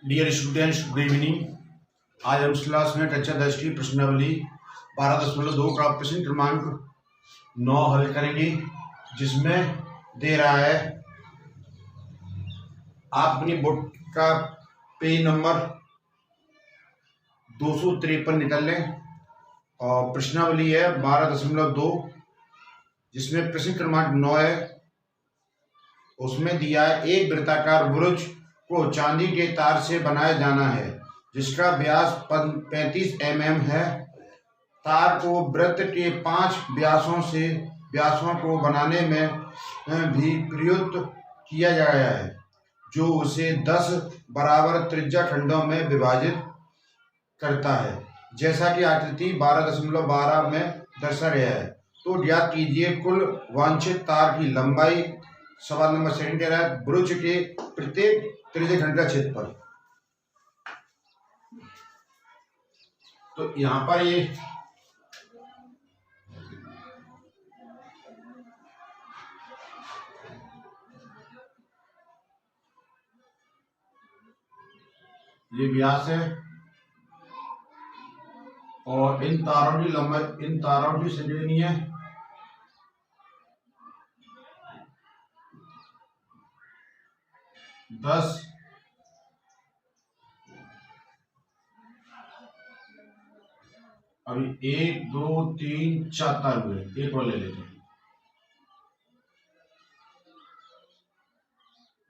Dear students, good evening. आज हम इस क्लास में कक्षा 10 की प्रश्नावली 12.2 का प्रश्न क्रमांक 9 हल करेंगे, जिसमें दे रहा है आप अपनी बोर्ड का पेज नंबर 253 निकाल लें और प्रश्नावली है 12.2, जिसमें प्रश्न क्रमांक 9 है। उसमें दिया है एक वृत्ताकार बुरुज को चांदी के तार से बनाया जाना है, जिसका व्यास 35 mm है। तार को वृत्त के 5 व्यासों को बनाने में भी प्रयुक्त किया गया है, जो उसे 10 बराबर त्रिज्या खंडों में विभाजित करता है, जैसा कि आकृति 12.12 में दर्शाया गया है। तो ज्ञात कीजिए कुल वांछित तार की लंबाई। सवाल नंबर 7 कह रहा है बुरुज के प्रत्येक त्रिज्या खंड का क्षेत्रफल। तो यहां पर ये व्यास है और इन तारों की लंबाई, इन तारों की संख्या है 10। अभी 1 2 3 4 तार हुए, एक और ले लेते हैं।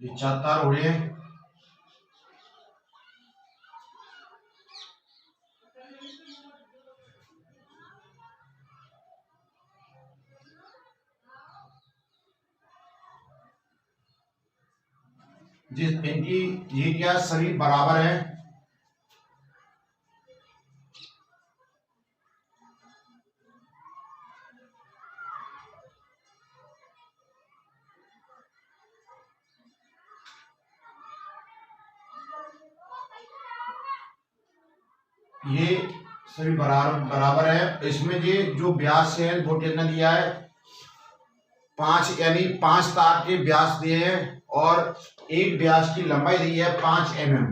ये 4 तार हो रहे हैं। जिस इनकी ये क्या सभी बराबर है। ये सभी बराबर है। इसमें ये जो व्यास है वो कितना दिया है 5, यानी 5 तार के व्यास दिए हैं और एक व्यास की लंबाई दी है 5 mm।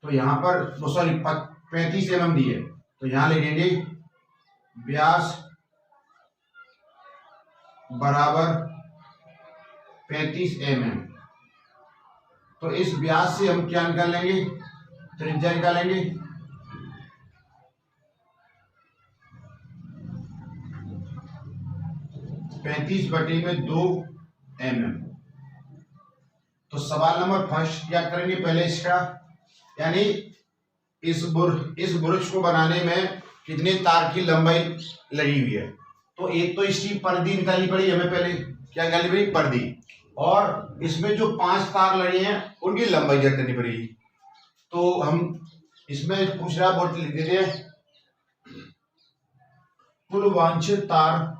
तो यहाँ पर 35 mm दी है, तो यहाँ लिखेंगे व्यास बराबर 35 mm। तो इस व्यास से हम क्या निकाल लेंगे, त्रिज्या निकालेंगे। पैंतीस बटे में 2 mm। तो सवाल नंबर फर्स्ट क्या करेंगे, पहले इसका यानी इस बुरुज को बनाने में कितने तार की लंबाई लगी हुई है। तो एक तो इसकी परिधि निकालनी पड़ी हमें, पहले क्या निकालनी पड़ी, परिधि। और इसमें जो 5 तार लगे हैं उनकी लंबाई ज्ञात करनी पड़ेगी। तो हम इसमें पूछ रहा बोर्ड लिख देते हैं कुल वांछित तार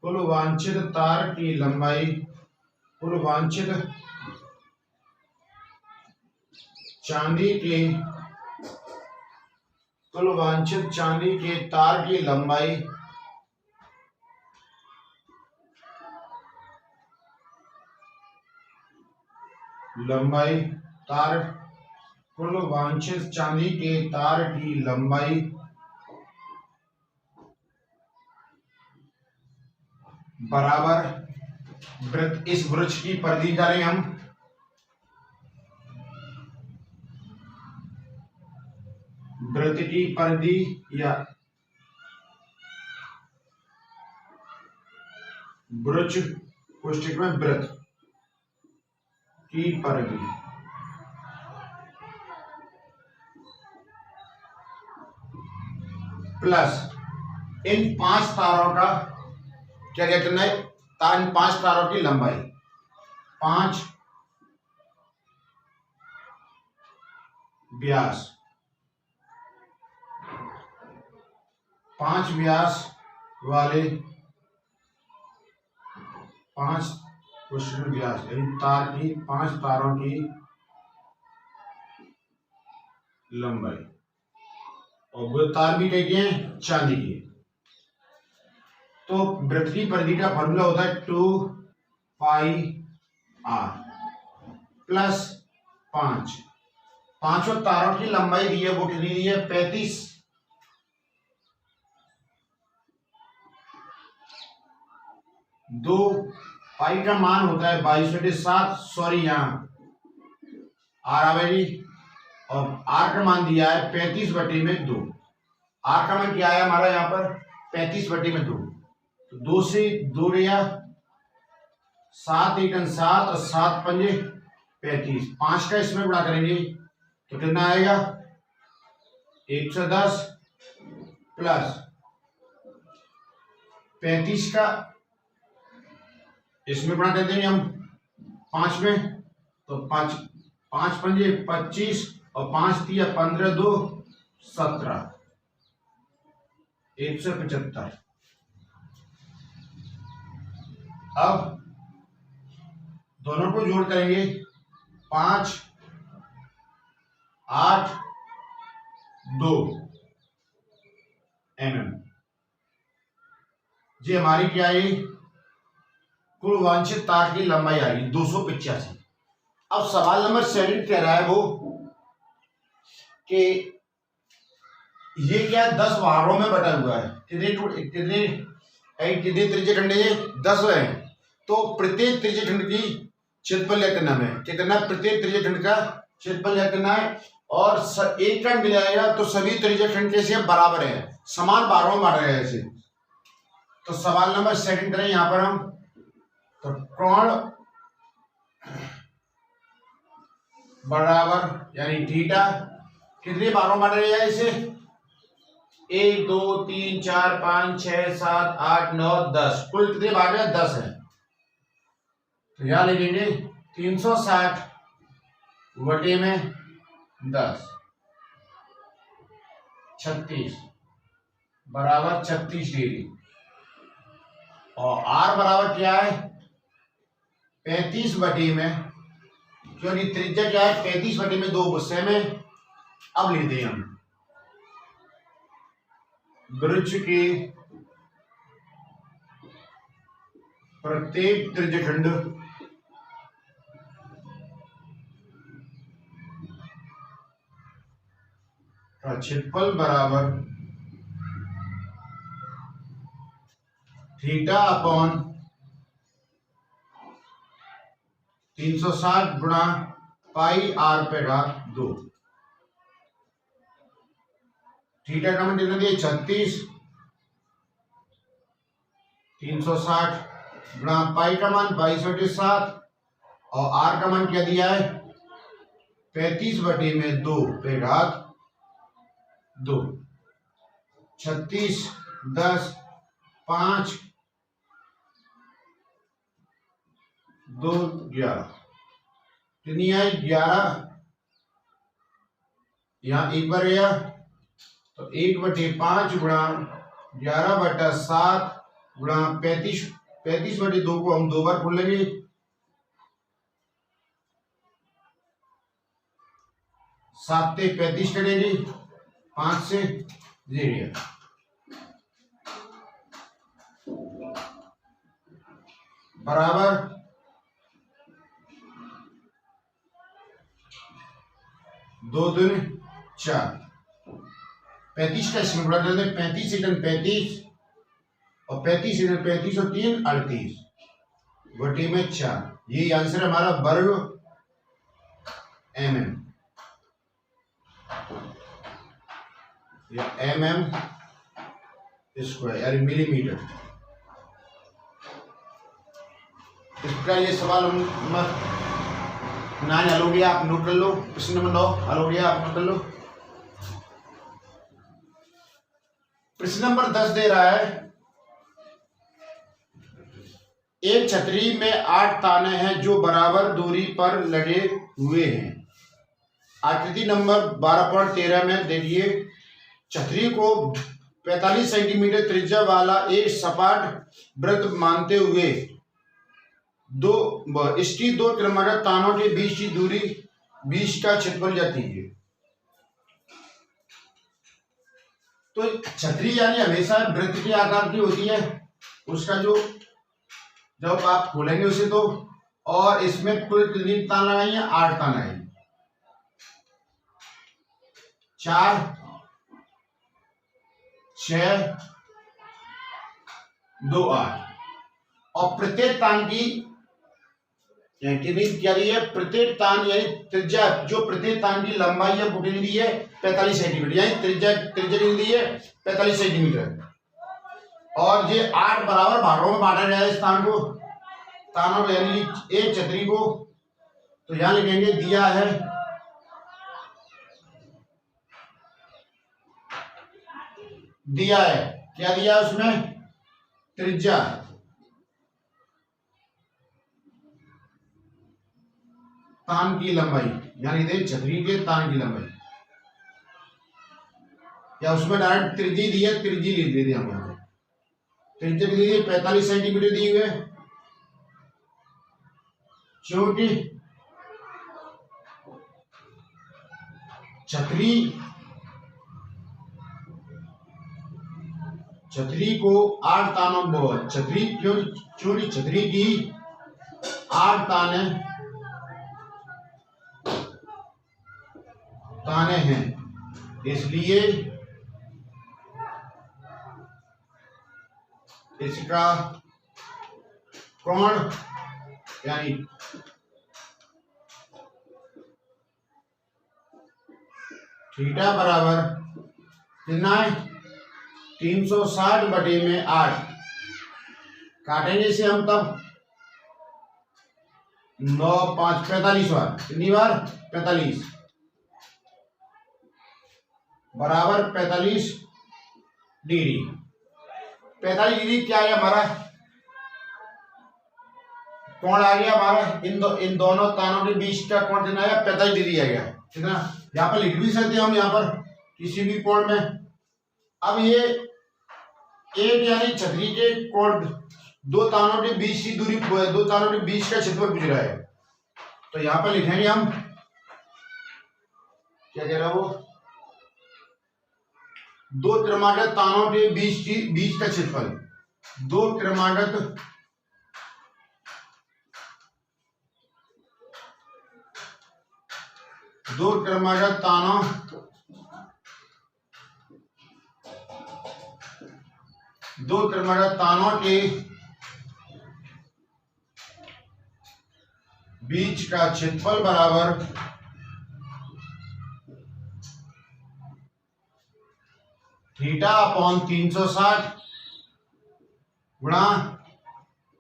कुल वांछित तार की लंबाई, कुल वांछित चांदी के तार की लंबाई कुल वांछित चांदी के तार की लंबाई बराबर वृत्त। इस वृक्ष की परिधि करें हम, वृत्त की परिधि या वृक्ष कोष्ठक में वृत्त की परिधि प्लस इन 5 तारों का क्या करना है, 5 तारों की लंबाई। 5 व्यास, 5 व्यास वाले 5 व्यास, यानी तार की 5 तारों की लंबाई। और वो तार भी कह हैं चांदी की। तो वृत्त की परिधि का फॉर्मूला होता है 2πr प्लस 5। पांचों तारों की लंबाई दी है, वो कितनी दी है 35। 2 पाई का मान होता है 22/7, सॉरी यहाँ आर आवेगी, और आर का मान दिया है 35/2। आर का मान क्या है हमारा यहाँ पर 35/2। तो 2 से 2 गया, 7 × 7 और 7 × 5 35। 5 का इसमें गुणा करेंगे तो कितना आएगा 110 प्लस 35 का इसमें गुणा कर देंगे हम 5 में, तो 5 5 × 5 25 और 5 × 3 15 2 17 175। अब दोनों को जोड़ करेंगे 5 8 2 mm। ये हमारी क्या है कुल वांछित तार की लंबाई आ रही 285। अब सवाल नंबर 7 कह रहा है वो कि ये क्या 10 भागों में बटा हुआ है, कितने त्रिज्यखंड है 10 है। तो प्रत्येक त्रिज्यखंड की क्षेत्रफल ज्ञात करना है, क्या करना है प्रत्येक त्रिज्यखंड का क्षेत्रफल ज्ञात करना है, और एक का मिलाएगा तो सभी त्रिज्यखंड कैसे बराबर है, समान भागों में बांट रहे हैं ऐसे। तो सवाल नंबर 7 करें यहां पर हम, तो कोण बराबर यानी थीटा कितने भागों में बांट रहे हैं इसे 1 2 3 4 5 6 7 8 9 10, कुल कितने भाग है 10 है। तो यहां लिखेंगे 360/10 36 बराबर 36 डिग्री। और आर बराबर क्या है 35/में, क्योंकि त्रिज्या क्या है 35/2 गुस्से में। अब लिख दें हम वृत्त के प्रत्येक त्रिज्यखंड का क्षेत्रफल बराबर थीटा अपॉन 360 गुणा πr/2। थीटा का मान कितना दिया 36, 360 गुणा पाई का मान 22/7 और आर का मान क्या दिया है 35/2 36 10 5 2 11 कितनी है 11। यहाँ एक बार गया तो 1/5 गुणा 11/7 गुणा 35/2 को हम 2 बार खोल लेंगे, 7 से 35 करेंगे, 5 से 0 बराबर 2 दूनी 4। 35 का इसमें गुणा कर दें 35 × 35 और 35 × 35 और 3 38/4। ये आंसर हमारा वर्ग mm या mm स्क्वायर यानी मिलीमीटर। इसका ये सवाल हम 9 हल हो गया, आप नोट कर लो। प्रश्न नंबर 9 हल हो गया, आप नोट कर लो। प्रश्न नंबर 10 दे रहा है एक छतरी में 8 ताने हैं जो बराबर दूरी पर लगे हुए हैं। आकृति नंबर 12.13 में देखिए छतरी को 45 सेंटीमीटर त्रिज्या वाला एक सपाट वृत्त मानते हुए इसकी 2 क्रमागत तानों के बीच की दूरी 20 का क्षेत्रफल ज्ञात कीजिए। तो छतरी यानी हमेशा वृत्त के आकार की होती है, उसका जो जब आप खोलेंगे उसे तो, और इसमें कुल कितनी तान लगाइए, 8 तान आएंगे, 4 6 2 8। और प्रत्येक तान की क्या दी है, प्रत्येक तान यानी त्रिज्या, जो प्रत्येक तान की लंबाई है वो कितनी दी है, 45 सेंटीमीटर, यानी त्रिज्या कितनी दी है, 45 सेंटीमीटर। और ये 8 बराबर भागों में बांटा जाए इस तान को, तानों यानी एक छतरी को, तो यहां लिखेंगे दिया है क्या दिया उसमें, त्रिज्या तान की लंबाई, यानी दे छतरी के तान की लंबाई, या उसमें डायरेक्ट त्रिज्या दी है, त्रिज्या लिख दी हम यहाँ पे, त्रिज्या दी है 45 सेंटीमीटर दी हुई है, क्योंकि छतरी को 8 तानों, चूड़ी छतरी की 8 ताने हैं, इसलिए इसका कोण यानी थीटा बराबर कितना है, 360 बटे में 8, काटेंगे इसे हम तब 9 5 45 बार, कितनी बार, 45 बराबर 45 डिग्री। 45 डिग्री क्या है हमारा कोण आ गया हमारा, इन दोनों तानों के बीच का कोण कितना है, 45 डिग्री आ गया, ठीक है ना। यहाँ पर लिख भी सकते हैं हम यहाँ पर किसी भी कोण में। अब ये एक यानी छतरी के कोण, दो तानों के बीच की दूरी, दो तानों के बीच का क्षेत्रफल पूछ रहा है, तो यहाँ पर लिखेंगे हम क्या कह रहा है वो, दो क्रमागत तानों के बीच का क्षेत्रफल, दो क्रमागत तानों के बीच का क्षेत्रफल बराबर थीटा अपॉन 360 गुणा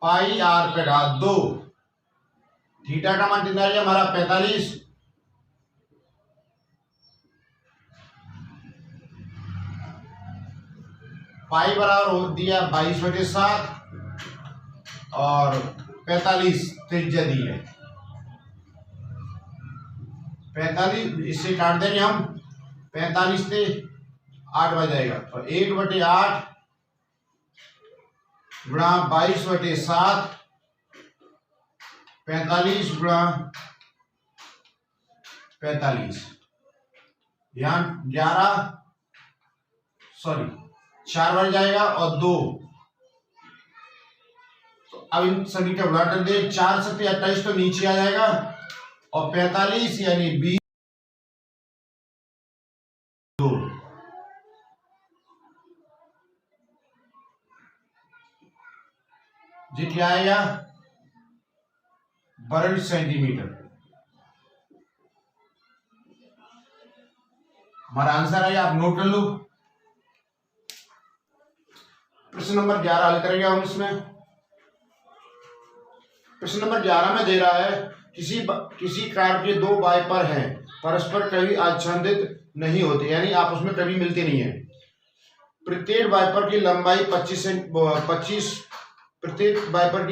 पाई आर पे घात 2। थीटा का मान कितना है हमारा 45, पाई बराबर हो दिया 22/7 और 45 त्रिज्या दी है, 45 इससे काट देंगे हम, 45 से 8 बच जाएगा, तो 1/8 गुणा 22/7, 45 गुणा 45, यहाँ 4 बढ़ जाएगा और 2, तो अब इन सभी का गुणा कर दे, 4 से 28 तो नीचे आ जाएगा, और 45 यानी 20 2, जी क्या आएगा, 12 सेंटीमीटर। हमारा आंसर है, आप नोट कर लो। प्रश्न नंबर 11 हल करेंगे हम इसमें। प्रश्न नंबर 11 में दे रहा है किसी कार के दो वाइपर हैं, परस्पर कभी आच्छादित नहीं होते, यानी आपस में कभी मिलते नहीं है। प्रत्येक वाइपर की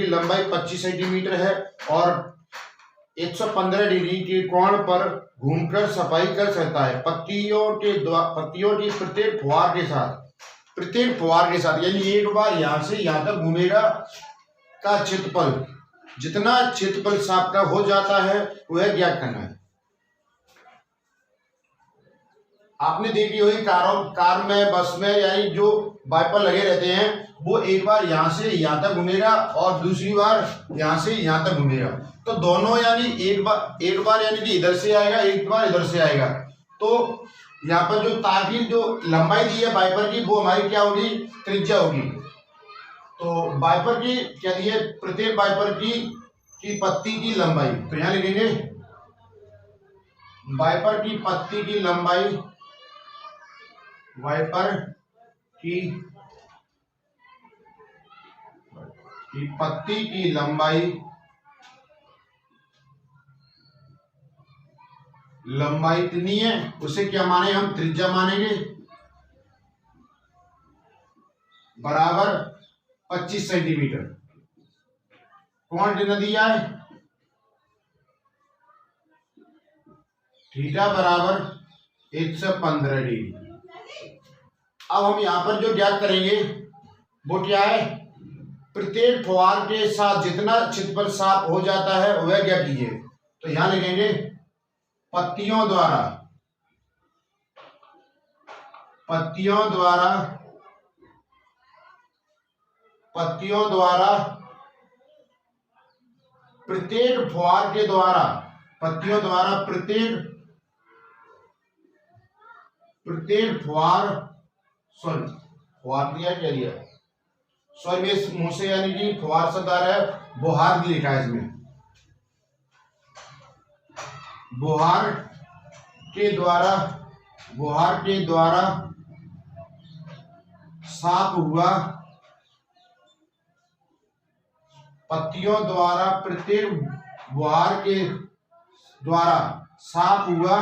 लंबाई 25 सेंटीमीटर है और 115 डिग्री के कोण पर घूमकर सफाई कर सकता है। पत्तियों की प्रत्येक फुहार के साथ यानी एक बार यहां से यहां तक घूमेगा का क्षेत्रफल, जितना क्षेत्रफल साफ का हो जाता है वह ज्ञात करना है। आपने देखी होगी कार में, बस में, यानी जो वाइपर लगे रहते हैं वो एक बार यहाँ से यहाँ तक घूमेगा और दूसरी बार यहाँ से यहाँ तक घूमेगा। तो दोनों यानी एक बार यानी कि इधर से आएगा, एक बार इधर से आएगा। तो यहाँ पर जो तार की जो लंबाई दी है वाइपर की वो हमारी क्या होगी, त्रिज्या होगी। तो वाइपर की क्या दी है, प्रत्येक वाइपर की पत्ती की लंबाई, तो यहाँ लिखेंगे वाइपर की पत्ती की लंबाई, वाइपर की पत्ती की लंबाई इतनी है, उसे क्या माने हम, त्रिज्या मानेंगे, बराबर 25 सेंटीमीटर। कौन कितना दिया है, थीटा बराबर 115 डिग्री। अब हम यहां पर जो ज्ञात करेंगे वो क्या है, प्रत्येक फुहार के साथ जितना क्षेत्रफल साफ हो जाता है वह क्या कीजिए। तो यहां लिखेंगे पत्तियों द्वारा प्रत्येक फुहार के द्वारा, पत्तियों द्वारा प्रत्येक फुहार, फुहार दिया क्या दिया, सॉरी मेरे मुंह से यानी कि फुहार शब्द आ रहा है, बुहार भी लिखा है इसमें, बुहार के द्वारा साफ हुआ, पत्तियों द्वारा प्रत्येक बुहार के द्वारा साफ हुआ,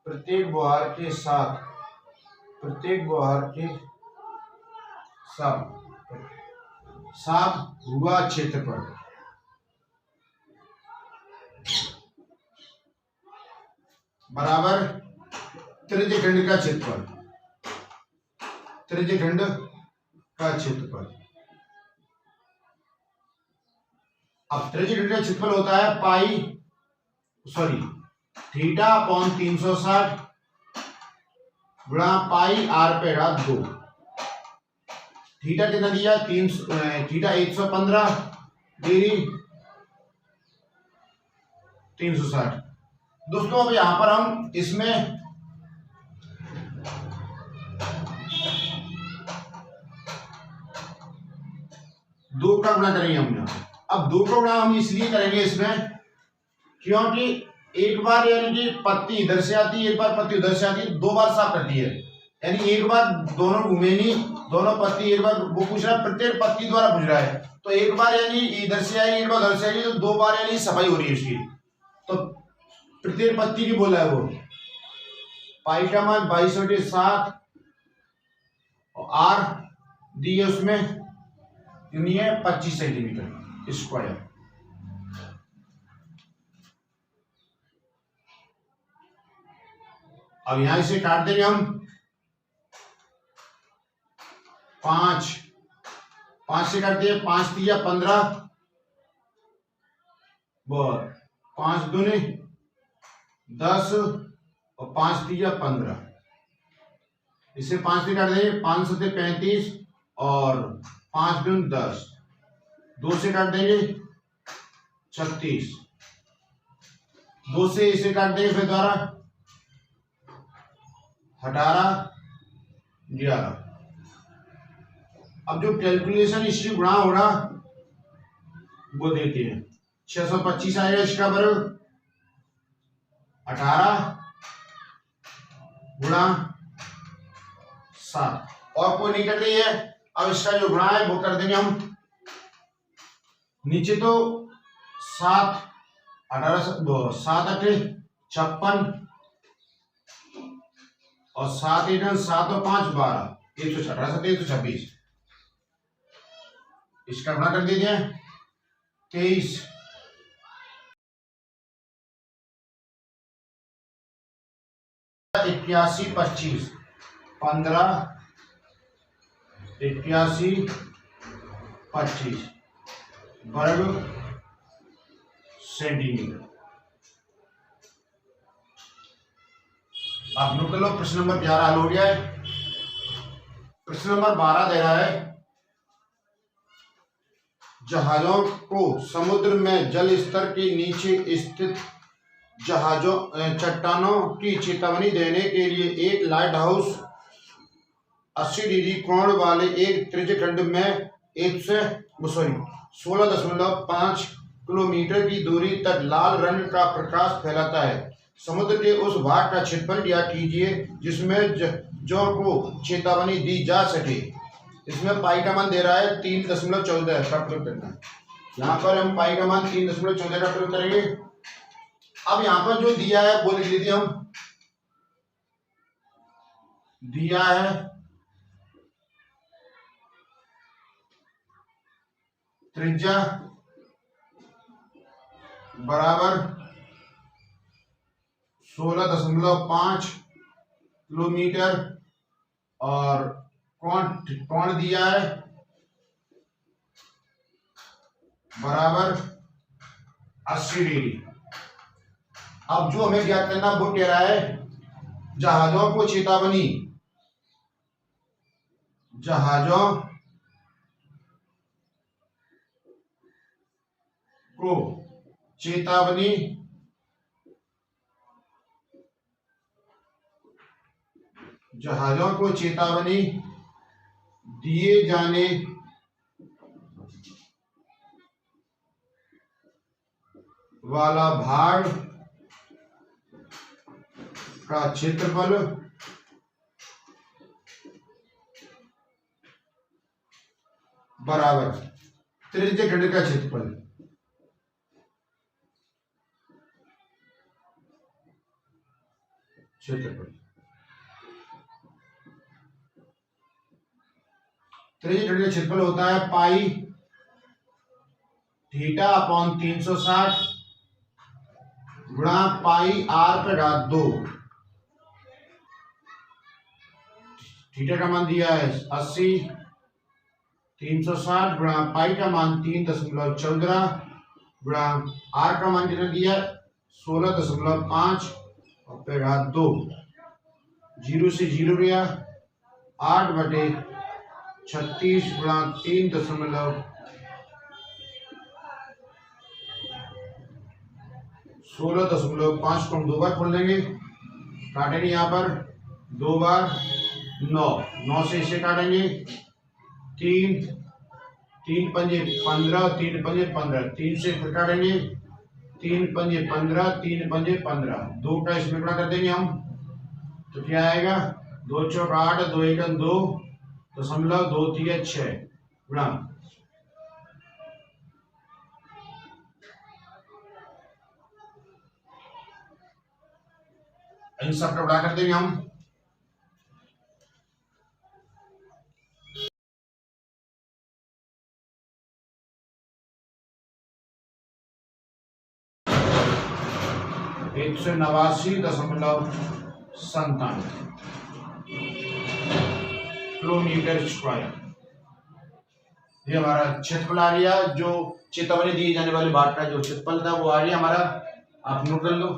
प्रत्येक बुहार के साफ हुआ क्षेत्रफल बराबर त्रिज्यखंड का क्षेत्रफल, त्रिज्यखंड का क्षेत्रफल। अब त्रिज्यखंड का क्षेत्रफल होता है थीटा अपॉन 360 गुणा पाई आर पे घात 2। थीटा कितना दिया, थीटा 115 डिग्री 360। दोस्तों अब यहां पर हम इसमें दो का गुणा करेंगे। अब दो का गुणा हम इसलिए करेंगे इसमें क्योंकि एक बार यानी कि पत्ती इधर से आती है, एक बार पत्ती उधर से आती है, दो बार साफ करती है, यानी एक बार दोनों घूमे नहीं, दोनों पत्ती एक बार, वो पूछ रहा है प्रत्येक पत्ती द्वारा पूछ रहा है, तो एक बार यानी इधर से आएगी, एक बार उधर से आएगी, तो दो बार यानी सफाई हो रही है इसकी। तो प्रत्येक पत्ती की बोला है वो पाई का मान 22/7 और आर दिए उसमें यूनियन 25 सेंटीमीटर स्क्वायर। अब यहां इसे काट देंगे हम 5 से काट दिए, 5 दिया 15, 5 दूनी 10 और 5 दिया 15। इसे 5 से काट देंगे, 5 से 35 और 5 दूनी 10, 2 से काट देंगे 36, 2 से इसे काट देंगे फिर द्वारा 18, 11। अब जो कैलकुलेशन इससे गुणा होगा वो देते हैं 625 आएगा इसका वर्ग 18 गुणा 7, और कोई नहीं कर रही है। अब इसका जो गुणा है वो कर देंगे हम नीचे, तो 7 18 7 8 56 और 7 8 7 और 5 12, 126। इसका गुणा कर दीजिए 23 81 25 15 81 25 वर्ग सेंटीमीटर। आप नोट कर लो। प्रश्न नंबर 11 हल हो गया है। प्रश्न नंबर 12 दे रहा है, जहाजों को समुद्र में जल स्तर के नीचे स्थित जहाजों चट्टानों की चेतावनी देने के लिए एक लाइट हाउस 80 डिग्री कोण वाले एक त्रिज्यखंड में 16.5 किलोमीटर की दूरी तक लाल रंग का प्रकाश फैलाता है। समुद्र के उस भाग का क्षेत्रफल ज्ञात कीजिए जिसमें जहाजों को चेतावनी दी जा सके। इसमें पाई का मान दे रहा है 3.14 का प्रयोग करना है। यहाँ पर हम पाई का मान 3.14 का प्रयोग करेंगे। अब यहाँ पर जो दिया है वो लिख लीजिए हम। दिया है त्रिज्या बराबर 16.5 किलोमीटर और कोण दिया है बराबर 80 डिग्री। अब जो हमें ज्ञात करना वो कह रहा है, जहाजों को चेतावनी दिए जाने वाला भाग का क्षेत्रफल बराबर त्रिज्यखंड का क्षेत्रफल। त्रिज्यखंड का क्षेत्रफल होता है पाई थीटा अपॉन 360 गुणा पाई r पे घात 2। थीटा का मान दिया है 80, 360 गुणा पाई का मान 3.14 गुणा r का मान कितना दिया 16.5 और पे घात 2। 0 से 0 गया 8/36 गुणा 3.16.5 को हम 2 बार खोल देंगे। काटेंगे यहाँ पर 2 बार 9 से इसे काटेंगे 3 पंजे 15 3 पंजे 15 3 से फिर काटेंगे 3 पंजे 15 3 पंजे 15 2 का इसमें गुणा कर देंगे हम तो क्या आएगा 2 चौक 8 2 एकम 2.2 गुणा इन सब का गुणा कर देंगे हम। एक सौ 89.97 किलोमीटर स्क्वायर ये हमारा क्षेत्रफल आ गया। जो चेतावनी दी जाने वाले भाग का जो क्षेत्रफल था वो आ गया हमारा। आप नोट कर लो।